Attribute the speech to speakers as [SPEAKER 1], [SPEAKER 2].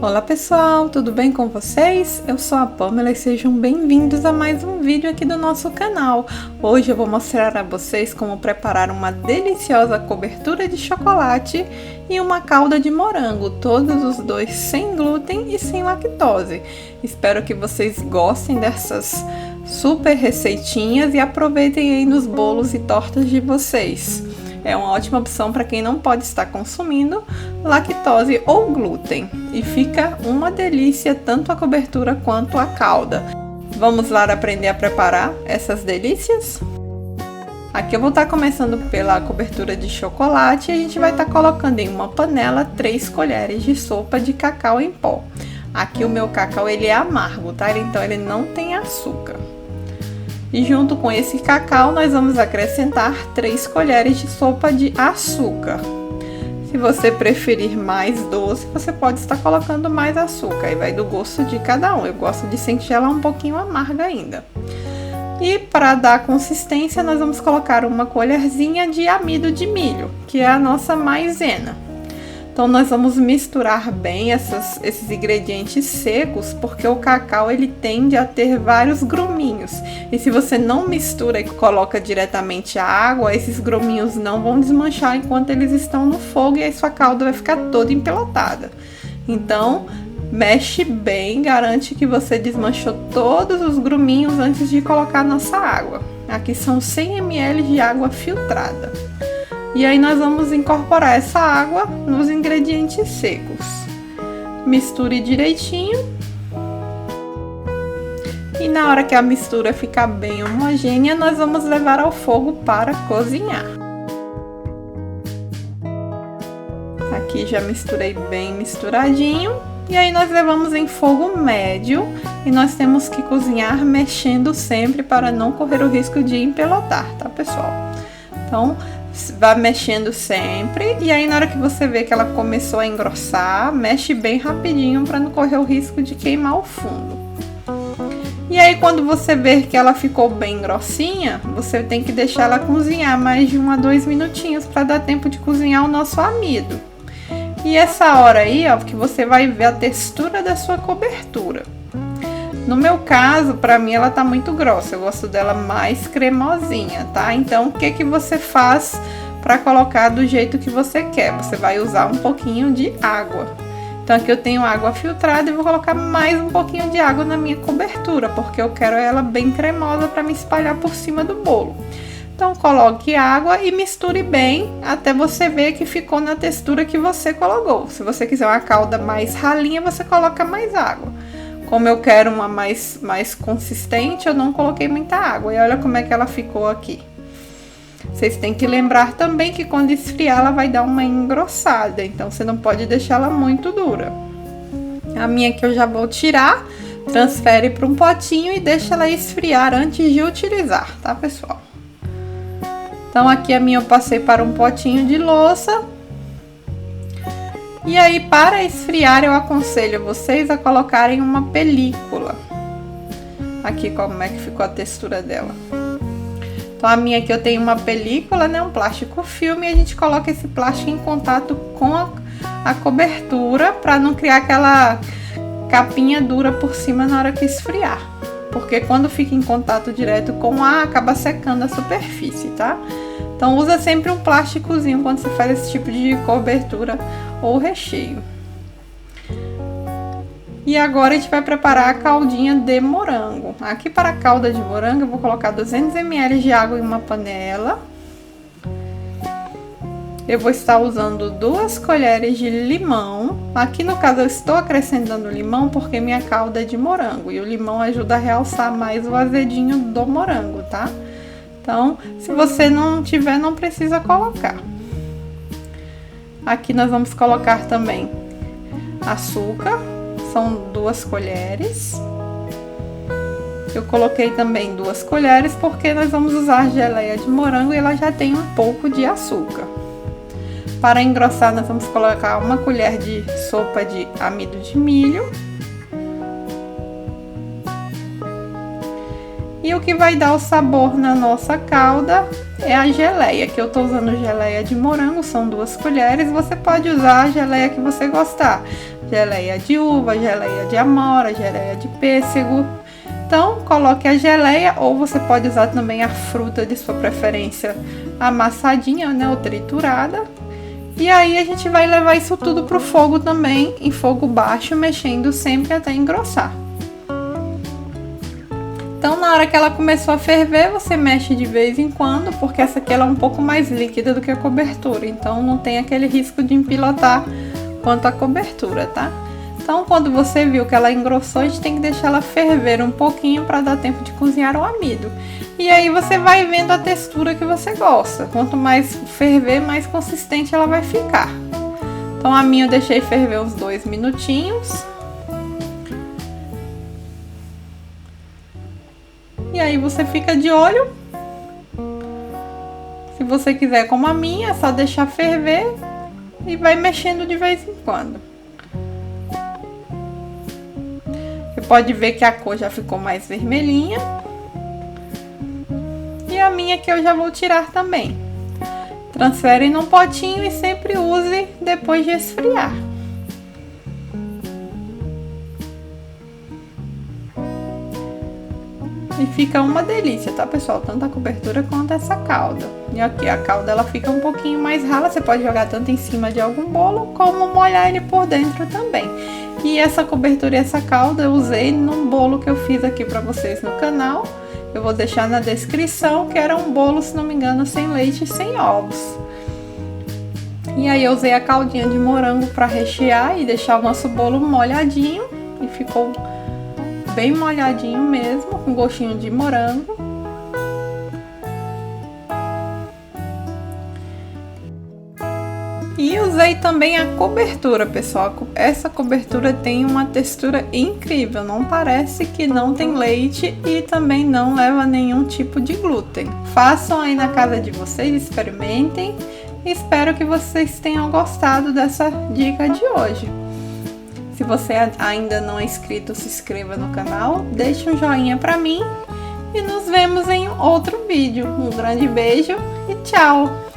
[SPEAKER 1] Olá pessoal, tudo bem com vocês? Eu sou a Pamela e sejam bem-vindos a mais um vídeo aqui do nosso canal. Hoje eu vou mostrar a vocês como preparar uma deliciosa cobertura de chocolate e uma calda de morango, todos os dois sem glúten e sem lactose. Espero que vocês gostem dessas super receitinhas e aproveitem aí nos bolos e tortas de vocês. É uma ótima opção para quem não pode estar consumindo lactose ou glúten. E fica uma delícia tanto a cobertura quanto a calda. Vamos lá aprender a preparar essas delícias? Aqui eu vou estar começando pela cobertura de chocolate e a gente vai estar colocando em uma panela 3 colheres de sopa de cacau em pó. Aqui o meu cacau ele é amargo, tá? Então ele não tem açúcar. E junto com esse cacau, nós vamos acrescentar 3 colheres de sopa de açúcar. Se você preferir mais doce, você pode estar colocando mais açúcar. Aí vai do gosto de cada um. Eu gosto de sentir ela um pouquinho amarga ainda. E para dar consistência, nós vamos colocar uma colherzinha de amido de milho, que é a nossa maisena. Então, nós vamos misturar bem esses ingredientes secos, porque o cacau ele tende a ter vários gruminhos. E se você não mistura e coloca diretamente a água, esses gruminhos não vão desmanchar enquanto eles estão no fogo e aí sua calda vai ficar toda empelotada. Então, mexe bem, garante que você desmanchou todos os gruminhos antes de colocar a nossa água. Aqui são 100 ml de água filtrada. E aí nós vamos incorporar essa água nos ingredientes secos. Misture direitinho. E na hora que a mistura ficar bem homogênea, nós vamos levar ao fogo para cozinhar. Aqui já misturei bem misturadinho. E aí nós levamos em fogo médio e nós temos que cozinhar mexendo sempre para não correr o risco de empelotar, tá, pessoal? Então, vai mexendo sempre e aí na hora que você vê que ela começou a engrossar, mexe bem rapidinho para não correr o risco de queimar o fundo. E aí quando você ver que ela ficou bem grossinha, você tem que deixar ela cozinhar mais de 1 a 2 minutinhos para dar tempo de cozinhar o nosso amido. E essa hora aí, ó, que você vai ver a textura da sua cobertura. No meu caso, pra mim ela tá muito grossa, eu gosto dela mais cremosinha, tá? Então, o que que você faz pra colocar do jeito que você quer? Você vai usar um pouquinho de água. Então, aqui eu tenho água filtrada e vou colocar mais um pouquinho de água na minha cobertura, porque eu quero ela bem cremosa pra me espalhar por cima do bolo. Então, coloque água e misture bem até você ver que ficou na textura que você colocou. Se você quiser uma calda mais ralinha, você coloca mais água. Como eu quero uma mais consistente, eu não coloquei muita água. E olha como é que ela ficou aqui. Vocês têm que lembrar também que quando esfriar, ela vai dar uma engrossada. Então, você não pode deixar ela muito dura. A minha que eu já vou tirar, transfere para um potinho e deixa ela esfriar antes de utilizar, tá, pessoal? Então, aqui a minha eu passei para um potinho de louça. E aí, para esfriar, eu aconselho vocês a colocarem uma película. Aqui, como é que ficou a textura dela. Então, a minha aqui eu tenho uma película, né? Um plástico filme. E a gente coloca esse plástico em contato com a cobertura, para não criar aquela capinha dura por cima na hora que esfriar. Porque quando fica em contato direto com o ar, acaba secando a superfície, tá? Então, usa sempre um plásticozinho quando você faz esse tipo de cobertura ou recheio. E agora a gente vai preparar a caldinha de morango. Aqui para a calda de morango eu vou colocar 200 ml de água em uma panela. Eu vou estar usando 2 colheres de limão. Aqui no caso eu estou acrescentando limão porque minha calda é de morango. E o limão ajuda a realçar mais o azedinho do morango, tá? Então, se você não tiver, não precisa colocar. Aqui nós vamos colocar também açúcar, são 2 colheres. Eu coloquei também 2 colheres porque nós vamos usar geleia de morango e ela já tem um pouco de açúcar. Para engrossar, nós vamos colocar 1 colher de sopa de amido de milho. E o que vai dar o sabor na nossa calda é a geleia, que eu tô usando geleia de morango, são 2 colheres. Você pode usar a geleia que você gostar, geleia de uva, geleia de amora, geleia de pêssego. Então, coloque a geleia, ou você pode usar também a fruta de sua preferência amassadinha, né, ou triturada. E aí a gente vai levar isso tudo pro fogo também, em fogo baixo, mexendo sempre até engrossar. Então, na hora que ela começou a ferver, você mexe de vez em quando, porque essa aqui ela é um pouco mais líquida do que a cobertura, então não tem aquele risco de empilotar quanto a cobertura, tá? Então, quando você viu que ela engrossou, a gente tem que deixar ela ferver um pouquinho para dar tempo de cozinhar o amido. E aí você vai vendo a textura que você gosta. Quanto mais ferver, mais consistente ela vai ficar. Então, a minha eu deixei ferver uns 2 minutinhos. E aí você fica de olho. Se você quiser como a minha, é só deixar ferver e vai mexendo de vez em quando. Você pode ver que a cor já ficou mais vermelhinha. E a minha que eu já vou tirar também. Transfere num potinho e sempre use depois de esfriar. E fica uma delícia, tá, pessoal? Tanto a cobertura quanto essa calda. E aqui a calda ela fica um pouquinho mais rala, você pode jogar tanto em cima de algum bolo, como molhar ele por dentro também. E essa cobertura e essa calda eu usei num bolo que eu fiz aqui pra vocês no canal. Eu vou deixar na descrição, que era um bolo, se não me engano, sem leite e sem ovos. E aí eu usei a caldinha de morango pra rechear e deixar o nosso bolo molhadinho. E ficou bem molhadinho mesmo, com gostinho de morango. E usei também a cobertura, pessoal. Essa cobertura tem uma textura incrível, não parece que não tem leite e também não leva nenhum tipo de glúten. Façam aí na casa de vocês, experimentem. Espero que vocês tenham gostado dessa dica de hoje. Se você ainda não é inscrito, se inscreva no canal, deixe um joinha pra mim e nos vemos em outro vídeo. Um grande beijo e tchau!